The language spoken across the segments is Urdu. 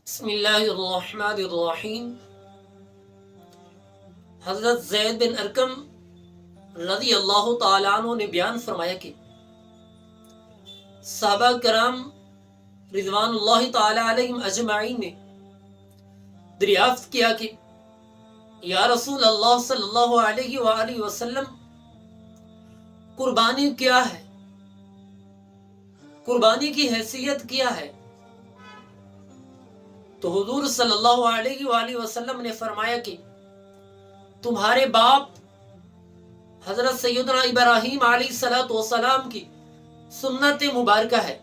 بسم اللہ الرحمن الرحیم۔ حضرت زید بن ارکم رضی اللہ تعالیٰ عنہ نے بیان فرمایا کہ صحابہ کرام رضوان اللہ تعالیٰ علیہم اجمعین نے دریافت کیا کہ یا رسول اللہ صلی اللہ علیہ وآلہ وسلم قربانی کیا ہے؟ قربانی کی حیثیت کیا ہے؟ تو حضور صلی اللہ علیہ وآلہ وسلم نے فرمایا کہ تمہارے باپ حضرت سیدنا ابراہیم علیہ السلام کی سنت مبارکہ ہے۔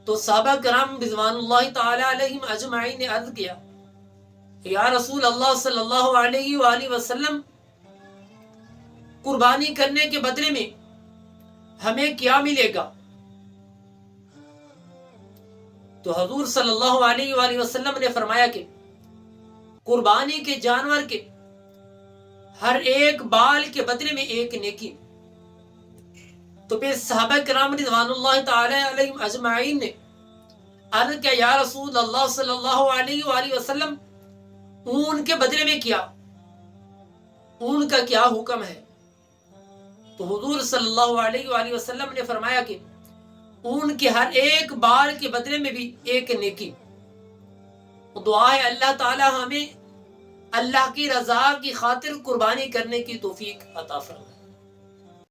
تو صحابہ کرام رضوان اللہ تعالی علیہم اجمعین نے عرض کیا یا رسول اللہ صلی اللہ علیہ وآلہ وسلم قربانی کرنے کے بدلے میں ہمیں کیا ملے گا؟ تو حضور صلی اللہ علیہ وآلہ وسلم نے فرمایا کہ قربانی کے جانور کے ہر ایک بال کے بدلے میں ایک نیکی۔ تو پھر صحابہ کرام رضوان اللہ تعالی علیہم اجمعین نے عرض کیا یا رسول اللہ صلی اللہ علیہ وآلہ وسلم اون کے بدلے میں کیا؟ اون کا کیا حکم ہے؟ تو حضور صلی اللہ علیہ وآلہ وسلم نے فرمایا کہ اون کے ہر ایک بال کے بدلے میں بھی ایک نیکی۔ دعا ہے اللہ تعالی ہمیں اللہ کی رضا کی خاطر قربانی کرنے کی توفیق عطا فرمائے۔